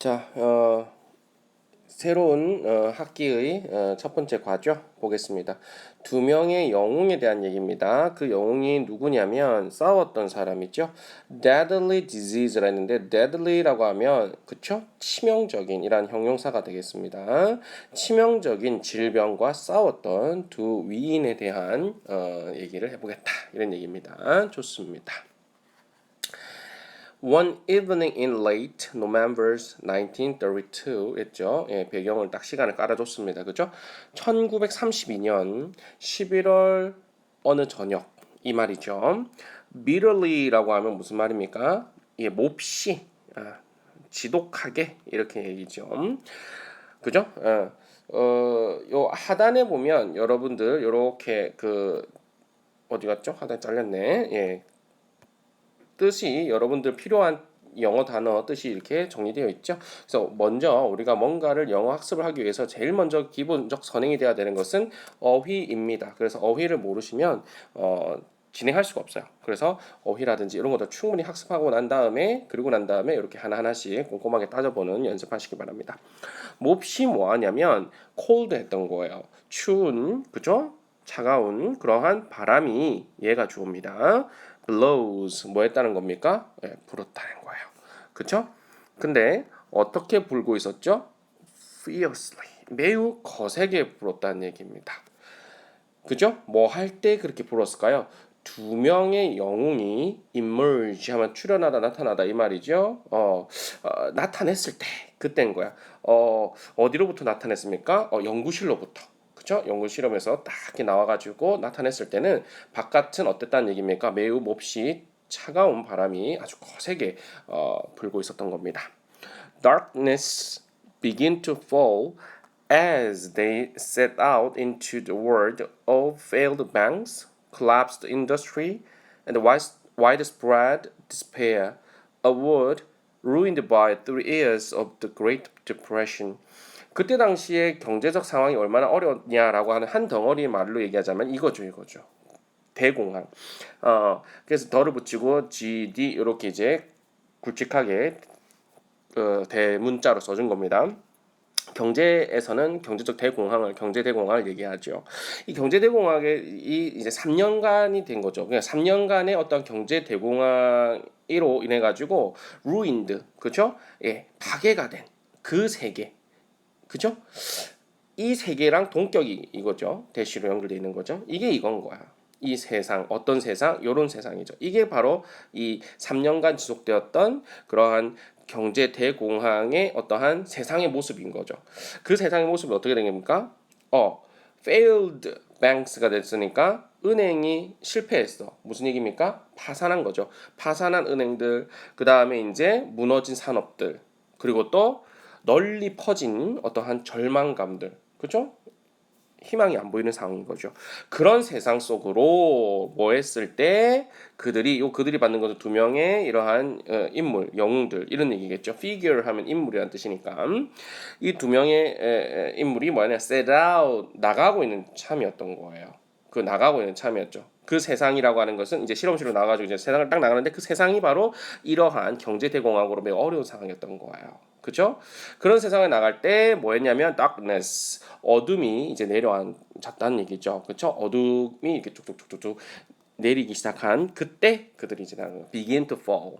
자, 새로운 학기의 첫 번째 과죠. 보겠습니다. 두 명의 영웅에 대한 얘기입니다. 그 영웅이 누구냐면 싸웠던 사람이죠. deadly disease라 했는데 deadly라고 하면 그쵸? 치명적인 이란 형용사가 되겠습니다. 치명적인 질병과 싸웠던 두 위인에 대한 얘기를 해보겠다. 이런 얘기입니다. 좋습니다. One evening in late November 1932 했죠. 예, 배경을 딱 시간을 깔아줬습니다. 그죠? 1932년 11월 어느 저녁 이 말이죠. bitterly라고 하면 무슨 말입니까? 예, 몹시 지독하게 이렇게 얘기죠. 그죠? 요 하단에 보면 여러분들 요렇게 어디 갔죠? 하단 잘렸네. 예, 뜻이 여러분들 필요한 영어 단어 뜻이 이렇게 정리되어 있죠. 그래서 먼저 우리가 뭔가를 영어 학습을 하기 위해서 제일 먼저 기본적 선행이 돼야 되는 것은 어휘입니다. 그래서 어휘를 모르시면 진행할 수가 없어요. 그래서 어휘라든지 이런 것도 충분히 학습하고 난 다음에 이렇게 하나하나씩 꼼꼼하게 따져보는 연습하시기 바랍니다. 몹시 뭐하냐면 cold 했던 거예요. 추운, 그죠? 차가운 그러한 바람이 얘가 주어입니다. blows 뭐 했다는 겁니까? 예, 불었다는 거예요. 그쵸? 근데 어떻게 불고 있었죠? fiercely 매우 거세게 불었다는 얘기입니다. 그죠? 뭐 할 때 그렇게 불었을까요? 두 명의 영웅이 emerge 하면 출현하다 나타나다 이 말이죠. 나타냈을 때 그때인 거야. 어디로부터 나타냈습니까? 연구실로부터. 그쵸? 연구실험에서 딱 이렇게 나와가지고 나타냈을 때는 바깥은 어땠다는 얘기입니까? 매우 몹시 차가운 바람이 아주 거세게 불고 있었던 겁니다. Darkness began to fall as they set out into the world of failed banks, collapsed industry, and widespread despair, a world ruined by 3 years of the Great Depression. 그때 당시에 경제적 상황이 얼마나 어려웠냐라고 하는 한 덩어리의 말로 얘기하자면 이거죠. 대공황. 그래서 덜을 붙이고 GD 이렇게 이제 굵직하게 대문자로 써준 겁니다. 경제에서는 경제 대공황을 얘기하죠. 이 경제 대공황이 이제 3년간이 된 거죠. 그냥 3년간의 어떤 경제 대공황으로 인해 가지고 ruined, 그렇죠? 예, 파괴가 된 그 세계, 그죠? 이 세계랑 동격이 이거죠. 대시로 연결되어 있는 거죠. 이게 이건 거야. 이 세상, 어떤 세상? 요런 세상이죠. 이게 바로 이 3년간 지속되었던 그러한 경제 대공황의 어떠한 세상의 모습인 거죠. 그 세상의 모습이 어떻게 된 겁니까? failed banks가 됐으니까 은행이 실패했어. 무슨 얘기입니까? 파산한 거죠. 파산한 은행들, 그 다음에 이제 무너진 산업들, 그리고 또 널리 퍼진 어떠한 절망감들, 그죠? 희망이 안 보이는 상황인 거죠. 그런 세상 속으로 뭐 했을 때 그들이 받는 것은 두 명의 이러한 인물, 영웅들 이런 얘기겠죠. figure 하면 인물이라는 뜻이니까 이 두 명의 인물이 뭐냐, set out 나가고 있는 참이었던 거예요. 그 나가고 있는 참이었죠. 그 세상이라고 하는 것은 이제 실험실로 나가지고 이제 세상을 딱 나가는데 그 세상이 바로 이러한 경제 대공황으로 매우 어려운 상황이었던 거예요. 그죠? 그런 세상에 나갈 때 뭐했냐면 darkness 어둠이 이제 내려앉았다는 얘기죠. 그렇죠? 어둠이 이렇게 쭉쭉쭉쭉 내리기 시작한 그때 그들이 이제 begin to fall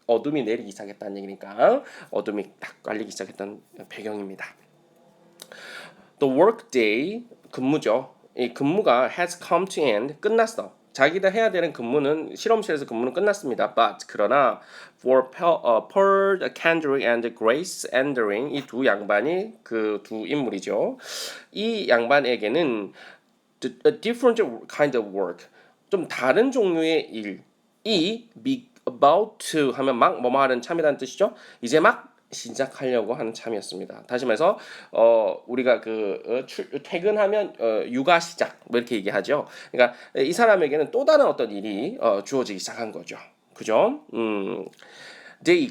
어둠이 내리기 시작했다는 얘기니까 어둠이 딱 깔리기 시작했던 배경입니다. The workday 근무죠. 이 근무가 has come to end 끝났어. 자기가 해야 되는 근무는 실험실에서 근무는 끝났습니다. But 그러나 for Pearl Kendrick and Grace Endering 이 두 양반이 그 두 인물이죠. 이 양반에게는 a different kind of work 좀 다른 종류의 일이 be about to 하면 막 뭐뭐 하는 참이라는 뜻이죠. 이제 막 시작하려고 하는 참이었습니다. 다시 말해서 우리가 퇴근하면 육아 시작 뭐 이렇게 얘기하죠. 그러니까 이 사람에게는 또 다른 어떤 일이 주어지기 시작한 거죠. 그죠?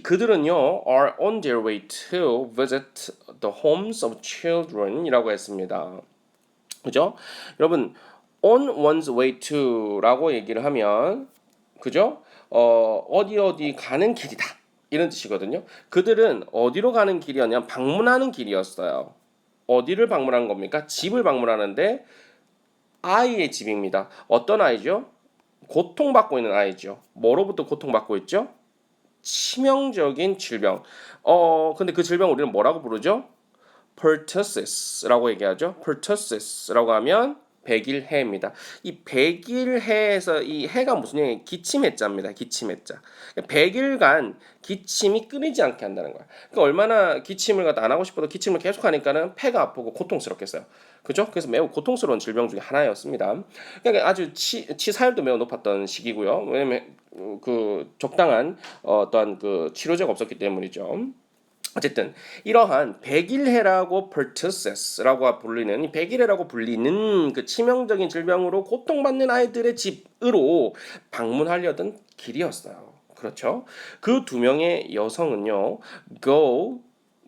그들은요 are on their way to visit the homes of children이라고 했습니다. 그죠? 여러분 on one's way to라고 얘기를 하면 그죠? 어디 가는 길이다. 이런 뜻이거든요. 그들은 어디로 가는 길이었냐면 방문하는 길이었어요. 어디를 방문한 겁니까? 집을 방문하는데 아이의 집입니다. 어떤 아이죠? 고통받고 있는 아이죠. 뭐로부터 고통받고 있죠? 치명적인 질병. 근데 그 질병 우리는 뭐라고 부르죠? pertussis라고 얘기하죠. pertussis라고 하면 백일해입니다. 이 백일해에서 이 해가 무슨 얘기? 기침해자입니다. 기침해자. 100일간 기침이 끊이지 않게 한다는 거야. 그러니까 얼마나 기침을 갖다 안 하고 싶어도 기침을 계속 하니까는 폐가 아프고 고통스럽겠어요. 그죠? 그래서 매우 고통스러운 질병 중에 하나였습니다. 그러니까 아주 치사율도 매우 높았던 시기고요. 왜냐면 그 적당한 어떠한 그 치료제가 없었기 때문이죠. 어쨌든 이러한 백일해라고 pertussis라고 불리는 이 백일해라고 불리는 그 치명적인 질병으로 고통받는 아이들의 집으로 방문하려던 길이었어요. 그렇죠? 그 두 명의 여성은요, go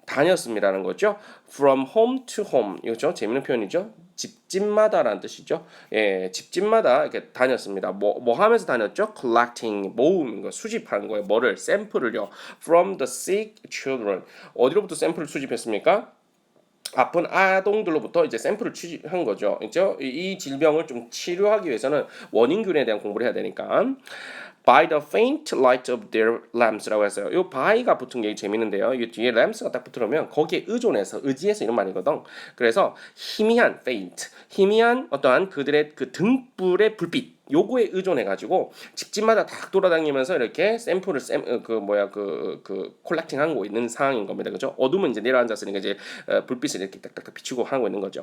다녔습니다라는 거죠. From home to home 이거죠. 재밌는 표현이죠. 집집마다라는 뜻이죠. 예, 집집마다 이렇게 다녔습니다. 뭐 하면서 다녔죠? Collecting 모으는 거, 수집하는 거예요. 뭐를 샘플을요. From the sick children 어디로부터 샘플을 수집했습니까? 아픈 아동들로부터 이제 샘플을 취한 거죠. 그죠? 이 질병을 좀 치료하기 위해서는 원인균에 대한 공부를 해야 되니까. By the faint light of their lamps라고 했어요. 이 by가 붙은 게 재밌는데요. 이 뒤에 lamps가 딱 붙으면 거기에 의지해서 이런 말이거든. 그래서 희미한 faint, 희미한 어떠한 그들의 그 등불의 불빛 요거에 의존해 가지고 집집마다 딱 돌아다니면서 이렇게 샘플을 콜렉팅 하고 있는 상황인 겁니다. 그죠? 어둠은 이제 내려앉았으니까 이제 불빛을 이렇게 딱딱딱 비추고 하고 있는 거죠.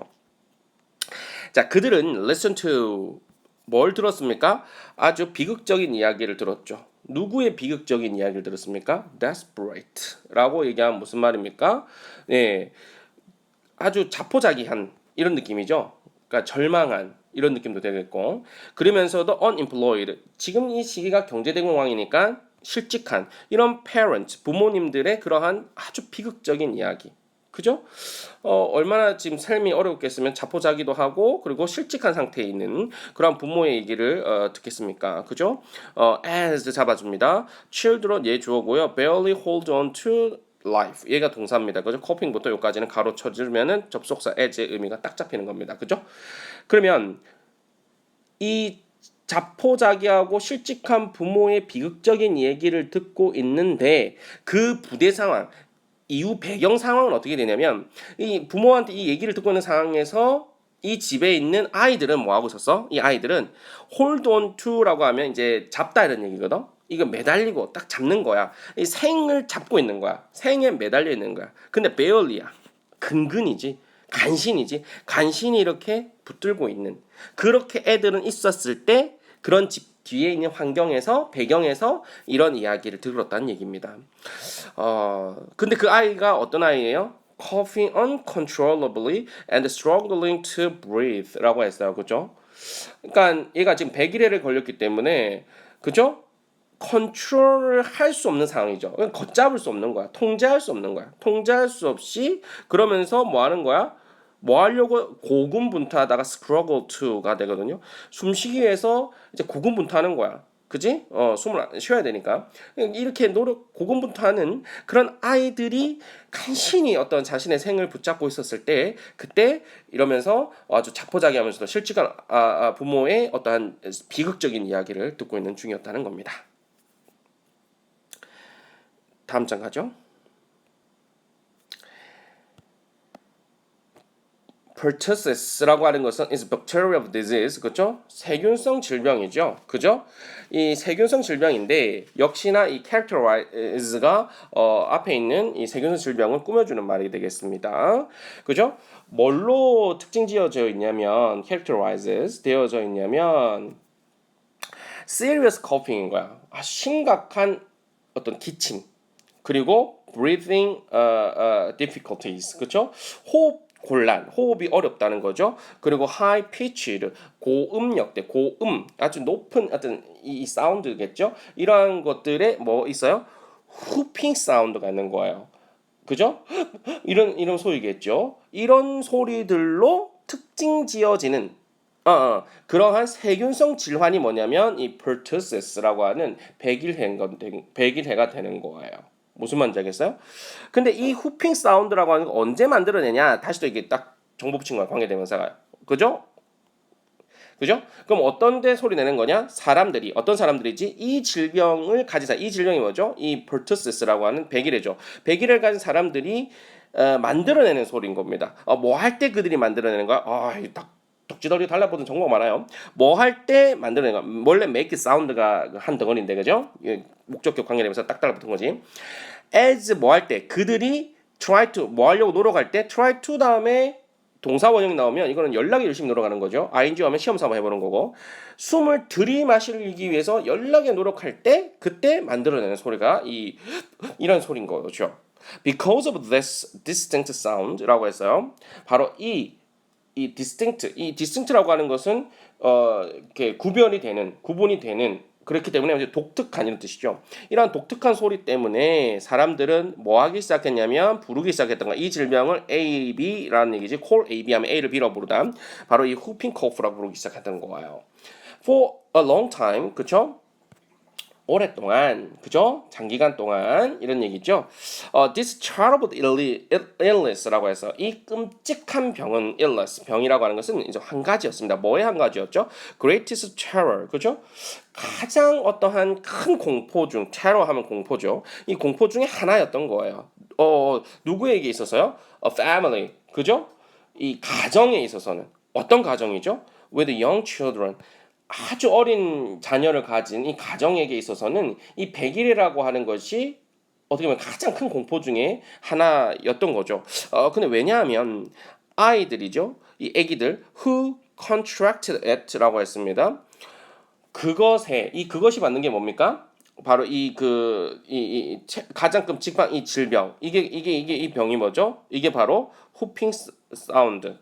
자, 그들은 listen to 뭘 들었습니까? 아주 비극적인 이야기를 들었죠. 누구의 비극적인 이야기를 들었습니까? Desperate라고 얘기하면 무슨 말입니까? 네, 아주 자포자기한 이런 느낌이죠. 그러니까 절망한 이런 느낌도 되겠고, 그러면서도 unemployed 지금 이 시기가 경제대공황이니까 실직한 이런 parent 부모님들의 그러한 아주 비극적인 이야기. 그죠? 얼마나 지금 삶이 어렵겠으면 자포자기도 하고 그리고 실직한 상태에 있는 그런 부모의 얘기를 듣겠습니까? 그죠? as 잡아줍니다. children 얘 주어고요. barely hold on to life 얘가 동사입니다. 그죠? coping부터 여기까지는 가로 쳐주면은 접속사 as의 의미가 딱 잡히는 겁니다. 그죠? 그러면 이 자포자기하고 실직한 부모의 비극적인 얘기를 듣고 있는데 그 부대 상황 이후 배경 상황은 어떻게 되냐면 이 부모한테 이 얘기를 듣고 있는 상황에서 이 집에 있는 아이들은 뭐 하고 있었어? 이 아이들은 hold on to라고 하면 이제 잡다 이런 얘기거든. 이거 매달리고 딱 잡는 거야. 이 생을 잡고 있는 거야. 생에 매달려 있는 거야. 근데 barely야. 근근이지. 간신이지. 간신히 이렇게 붙들고 있는. 그렇게 애들은 있었을 때 그런 집 뒤에 있는 환경에서 배경에서 이런 이야기를 들었다는 얘기입니다. 근데 그 아이가 어떤 아이예요? Coughing uncontrollably and struggling to breathe라고 했어요. 그죠? 그러니까 얘가 지금 100일에를 걸렸기 때문에 그죠? 컨트롤을 할 수 없는 상황이죠. 걷잡을 수 없는 거야. 통제할 수 없는 거야. 통제할 수 없이 그러면서 뭐 하는 거야? 뭐 하려고 고군분투하다가 struggle to가 되거든요. 숨쉬기 위해서 이제 고군분투하는 거야. 그지? 숨을 쉬어야 되니까. 이렇게 고군분투하는 그런 아이들이 간신히 어떤 자신의 생을 붙잡고 있었을 때, 그때 이러면서 아주 자포자기하면서도 실직한 부모의 어떠한 비극적인 이야기를 듣고 있는 중이었다는 겁니다. 다음 장 가죠. pertussis라고 하는 것은 is bacterial disease, 그죠? 세균성 질병이죠, 그죠? 이 세균성 질병인데 역시나 이 characterize가 앞에 있는 이 세균성 질병을 꾸며주는 말이 되겠습니다, 그죠? 뭘로 특징지어져 있냐면 characterizes 되어져 있냐면 serious coughing인 거야. 심각한 어떤 기침 그리고 breathing difficulties, 그죠? 호흡이 어렵다는 거죠. 그리고 high pitched 고음역대 고음 아주 높은 어떤 이 사운드겠죠. 이러한 것들에 뭐 있어요? 후핑 사운드가 있는 거예요. 그죠? 이런 소리겠죠. 이런 소리들로 특징 지어지는 그러한 세균성 질환이 뭐냐면 이 pertussis라고 하는 백일해가 되는 거예요. 무슨 말인지 알겠어요? 근데 이 후핑 사운드라고 하는 거 언제 만들어내냐? 다시 또 이게 딱 정보 붙인 거야, 관계대명사가. 그죠? 그죠? 그럼 어떤 데 소리 내는 거냐? 사람들이 어떤 사람들이지? 이 질병을 가진 사람. 이 질병이 뭐죠? 이 pertusis라고 하는 백일해죠. 백일을 가진 사람들이 만들어내는 소리인 겁니다. 뭐 할 때 그들이 만들어내는 거야? 딱 덕지덕지 달라붙은 정보가 많아요. 뭐 할 때 만들어내는 거야? 원래 make sound가 한 덩어리인데 그죠? 목적격 관계되면서 딱 달라붙은 거지. as 뭐 할 때 그들이 try to 뭐 하려고 노력할 때 try to 다음에 동사 원형이 나오면 이거는 연락에 열심히 노력하는 거죠. ing 하면 시험 삼아 해보는 거고 숨을 들이마시기 위해서 연락에 노력할 때 그때 만들어내는 소리가 이런 소리인 거죠. Because of this distinct sound라고 했어요. 바로 이 distinct라고 하는 것은 이렇게 구분이 되는 그렇기 때문에 독특한 이런 뜻이죠. 이런 독특한 소리 때문에 사람들은 뭐 하기 시작했냐면 부르기 시작했던 거야. 이 질병을 A, B라는 얘기지. call A, B 하면 A를 B라고 부르다. 바로 이 whooping coughla고 부르기 시작했던 거예요. For a long time, 그쵸? 오랫동안, 그죠? 장기간 동안 이런 얘기죠. This terrible illness라고 해서 이 끔찍한 병은 illness, 병이라고 하는 것은 이제 한 가지였습니다. 뭐의 한 가지였죠? Greatest terror, 그죠? 가장 어떠한 큰 공포 중, terror 하면 공포죠. 이 공포 중에 하나였던 거예요. 누구에게 있어서요? A family, 그죠? 이 가정에 있어서는 어떤 가정이죠? With young children. 아주 어린 자녀를 가진 이 가정에게 있어서는 이 100일이라고 하는 것이 어떻게 보면 가장 큰 공포 중에 하나였던 거죠. 근데 왜냐하면 아이들이죠. 이 아기들 who contracted it라고 했습니다. 그것이 받는 게 뭡니까? 바로 가장 끔찍한 이 질병. 이게 이 병이 뭐죠? 이게 바로 후핑 사운드.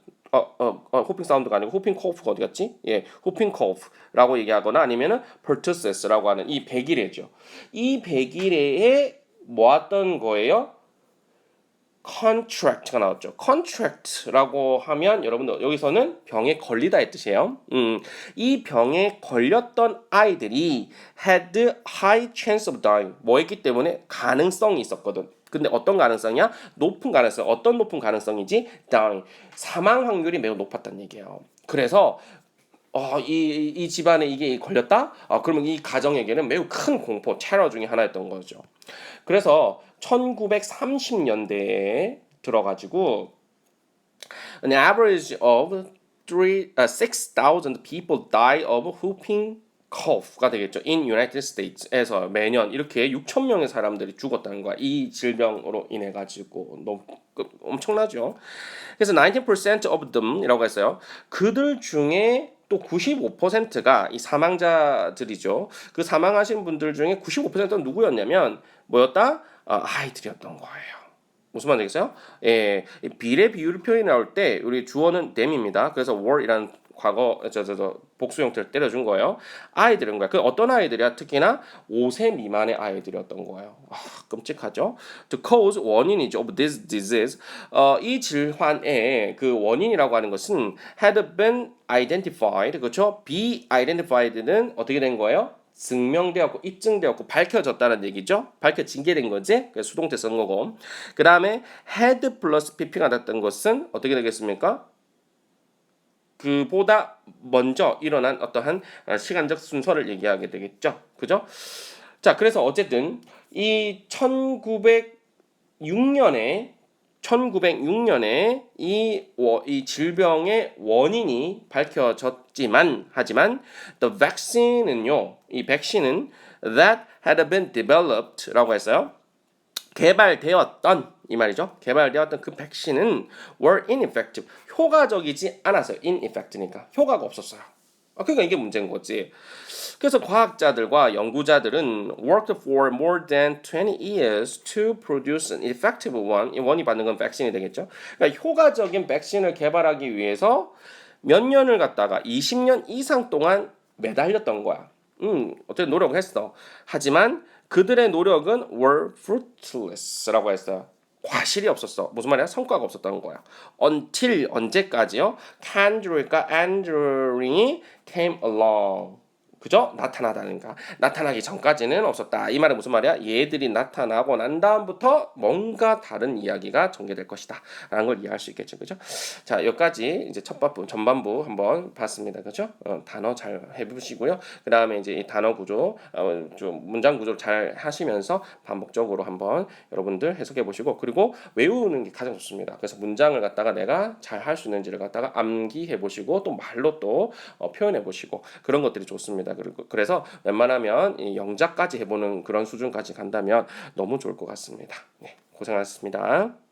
호핑 사운드가 아니고 호핑 코프가 어디 갔지? 예, 호핑 코프라고 얘기하거나 아니면은 pertussis라고 하는 이 백일해죠. 이 백일해에 모았던 거예요. contract가 나왔죠. contract라고 하면 여러분들 여기서는 병에 걸리다의 뜻이에요. 이 병에 걸렸던 아이들이 had high chance of dying. 뭐였기 때문에 가능성이 있었거든. 근데 어떤 가능성이야? 높은 가능성. 어떤 높은 가능성이지? dying. 사망 확률이 매우 높았다는 얘기예요. 그래서 이 집안에 이게 걸렸다? 그러면 이 가정에게는 매우 큰 공포, 테러 중에 하나였던 거죠. 그래서 1930년대에 들어가지고 an average of 6,000 people die of whooping cough가 되겠죠. In United States에서 매년 이렇게 6,000명의 사람들이 죽었다는 거야. 이 질병으로 인해 가지고 너무 엄청나죠. 그래서 19% of them이라고 했어요. 그들 중에 또 95%가 이 사망자들이죠. 그 사망하신 분들 중에 95%는 누구였냐면 뭐였다? 아이들이었던 거예요. 무슨 말이겠어요? 예, 비례 비율 표현이 나올 때 우리 주어는 them입니다. 그래서 were이라는 과거 복수 형태를 때려준 거예요. 아이들인 거야. 그 어떤 아이들이야? 특히나 5세 미만의 아이들이었던 거예요. 끔찍하죠. The cause 원인이죠. Of this disease. 이 질환의 그 원인이라고 하는 것은 had been identified. 그렇죠? be identified는 어떻게 된 거예요? 증명되었고 입증되었고 밝혀졌다는 얘기죠. 밝혀진 게 된 거지. 그래서 수동태 쓴 거고. 그 다음에 had 플러스 pp가 됐던 것은 어떻게 되겠습니까? 그보다 먼저 일어난 어떠한 시간적 순서를 얘기하게 되겠죠. 그죠? 자, 그래서 어쨌든 이 1906년에 이 질병의 원인이 밝혀졌지만 하지만 the vaccine은요. 이 백신은 that had been developed라고 했어요. 개발되었던 이 말이죠. 개발되었던 그 백신은 were ineffective. 효과적이지 않았어요. ineffect니까 효과가 없었어요. 그러니까 이게 문제인 거지. 그래서 과학자들과 연구자들은 worked for more than 20 years to produce an effective one. 이 원이 받는 건 백신이 되겠죠. 그러니까 효과적인 백신을 개발하기 위해서 몇 년을 갖다가 20년 이상 동안 매달렸던 거야. 어떻게 노력을 했어. 하지만 그들의 노력은 were fruitless라고 했어요. 과실이 없었어. 무슨 말이야? 성과가 없었다는 거야. 언제까지요? Kendrick과 Andrew이 came along. 그죠? 나타나다는가. 나타나기 전까지는 없었다. 이 말은 무슨 말이야? 얘들이 나타나고 난 다음부터 뭔가 다른 이야기가 전개될 것이다. 라는 걸 이해할 수 있겠죠. 그죠? 자, 여기까지 이제 첫 반부, 전반부 한번 봤습니다. 그죠? 단어 잘 해보시고요. 그 다음에 이제 이 단어 구조, 좀 문장 구조를 잘 하시면서 반복적으로 한번 여러분들 해석해 보시고, 그리고 외우는 게 가장 좋습니다. 그래서 문장을 갖다가 내가 잘 할 수 있는지를 갖다가 암기해 보시고, 또 말로 또 표현해 보시고, 그런 것들이 좋습니다. 그리고 그래서 웬만하면 이 영작까지 해보는 그런 수준까지 간다면 너무 좋을 것 같습니다. 네, 고생하셨습니다.